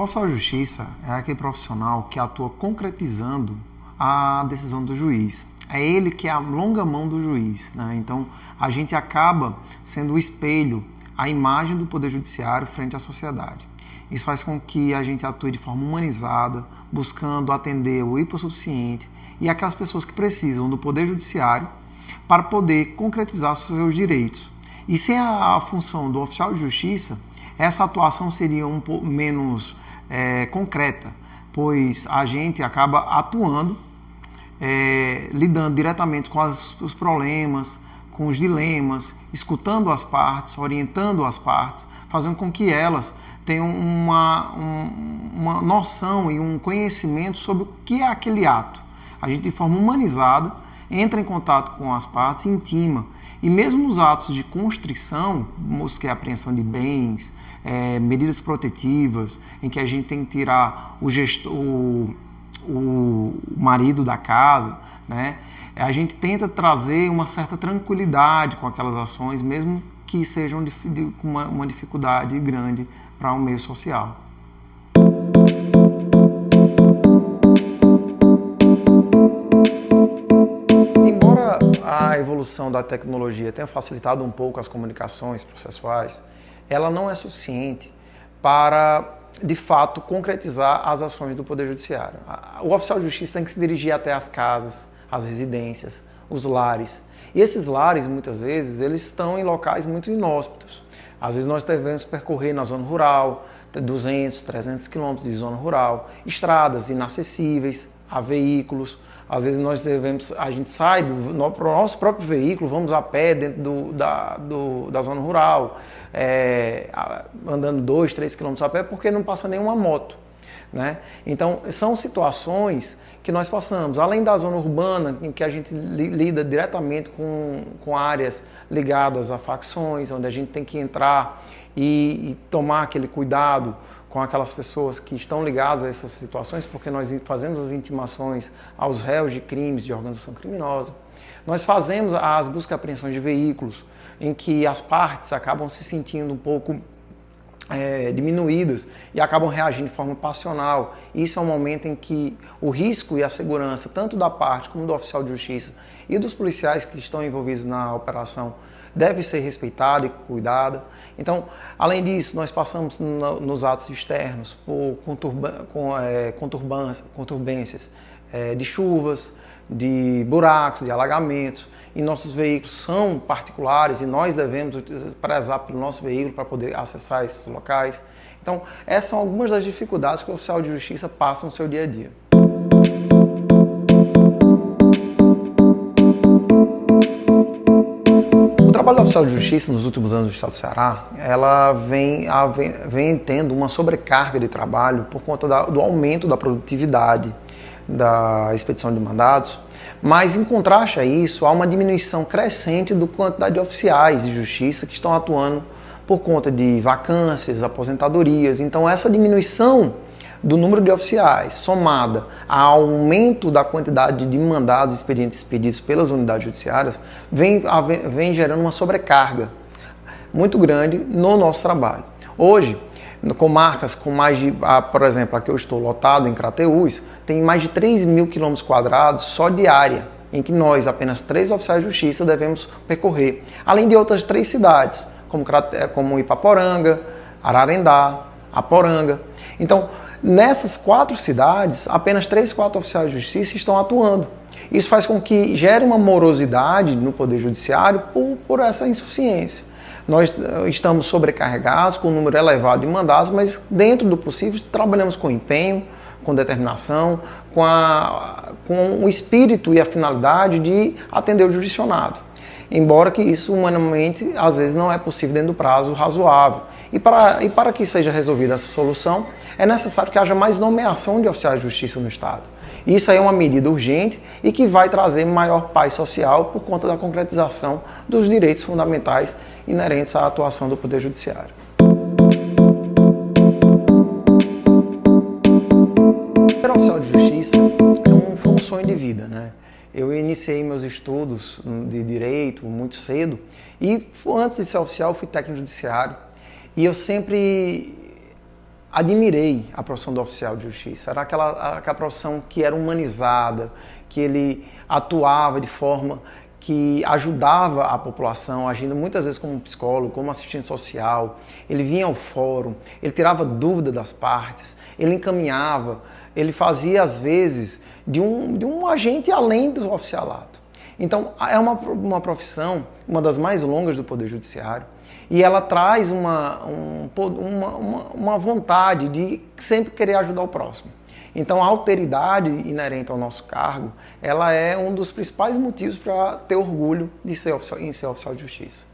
oficial de justiça é aquele profissional que atua concretizando a decisão do juiz. É ele que é a longa mão do juiz, né? Então, a gente acaba sendo o espelho, a imagem do Poder Judiciário frente à sociedade. Isso faz com que a gente atue de forma humanizada, buscando atender o hipossuficiente e aquelas pessoas que precisam do Poder Judiciário para poder concretizar seus direitos. E sem a função do oficial de justiça, essa atuação seria um pouco menos concreta, pois a gente acaba atuando, lidando diretamente com os problemas, com os dilemas, escutando as partes, orientando as partes, fazendo com que elas tenham uma noção e um conhecimento sobre o que é aquele ato. A gente, de forma humanizada, entra em contato com as partes e intima. E mesmo nos atos de constrição, que é a apreensão de bens, medidas protetivas, em que a gente tem que tirar o marido da casa, né? A gente tenta trazer uma certa tranquilidade com aquelas ações, mesmo que sejam com uma dificuldade grande para o meio social. Embora a evolução da tecnologia tenha facilitado um pouco as comunicações processuais, ela não é suficiente para, de fato, concretizar as ações do Poder Judiciário. O oficial de justiça tem que se dirigir até as casas, as residências, os lares. E esses lares, muitas vezes, eles estão em locais muito inóspitos. Às vezes nós devemos percorrer na zona rural, 200, 300 quilômetros de zona rural, estradas inacessíveis a veículos. Às vezes a gente sai do nosso próprio veículo, vamos a pé dentro da zona rural, andando 2, 3 quilômetros a pé, porque não passa nenhuma moto, né? Então, são situações que nós passamos, além da zona urbana, em que a gente lida diretamente com áreas ligadas a facções, onde a gente tem que entrar e tomar aquele cuidado com aquelas pessoas que estão ligadas a essas situações, porque nós fazemos as intimações aos réus de crimes de organização criminosa. Nós fazemos as buscas e apreensões de veículos, em que as partes acabam se sentindo um pouco diminuídas e acabam reagindo de forma passional. Isso é um momento em que o risco e a segurança, tanto da parte como do oficial de justiça e dos policiais que estão envolvidos na operação, deve ser respeitada e cuidada. Então, além disso, nós passamos nos atos externos por conturbâncias de chuvas, de buracos, de alagamentos, e nossos veículos são particulares e nós devemos prezar pelo nosso veículo para poder acessar esses locais. Então, essas são algumas das dificuldades que o oficial de justiça passa no seu dia a dia. O trabalho do oficial de justiça nos últimos anos do estado do Ceará, ela vem tendo uma sobrecarga de trabalho por conta do aumento da produtividade da expedição de mandados, mas em contraste a isso, há uma diminuição crescente da quantidade de oficiais de justiça que estão atuando por conta de vacâncias, aposentadorias. Então essa diminuição do número de oficiais, somada ao aumento da quantidade de mandados e expedientes expedidos pelas unidades judiciárias, vem gerando uma sobrecarga muito grande no nosso trabalho. Hoje, comarcas com mais de, por exemplo, aqui eu estou lotado em Crateús, tem mais de 3 mil quilômetros quadrados só de área, em que nós, apenas 3 oficiais de justiça, devemos percorrer. Além de outras 3 cidades, como Ipaporanga, Ararendá, Aporanga. Então, nessas 4 cidades, apenas 3, 4 oficiais de justiça estão atuando. Isso faz com que gere uma morosidade no Poder Judiciário por essa insuficiência. Nós estamos sobrecarregados com um número elevado de mandados, mas dentro do possível trabalhamos com empenho, com determinação, com o espírito e a finalidade de atender o jurisdicionado. Embora que isso humanamente às vezes não é possível dentro do prazo razoável. E para que seja resolvida essa solução, é necessário que haja mais nomeação de oficiais de justiça no Estado. Isso aí é uma medida urgente e que vai trazer maior paz social por conta da concretização dos direitos fundamentais inerentes à atuação do Poder Judiciário. Ser oficial de justiça foi um sonho de vida, né? Eu iniciei meus estudos de direito muito cedo e antes de ser oficial fui técnico judiciário e eu sempre admirei a profissão do oficial de justiça. Era aquela profissão que era humanizada, que ele atuava de forma que ajudava a população, agindo muitas vezes como psicólogo, como assistente social. Ele vinha ao fórum, ele tirava dúvida das partes, ele encaminhava, ele fazia às vezes de um agente além do oficialato. Então é uma profissão, uma das mais longas do Poder Judiciário, e ela traz uma vontade de sempre querer ajudar o próximo. Então a alteridade inerente ao nosso cargo, ela é um dos principais motivos para ter orgulho em ser oficial de justiça.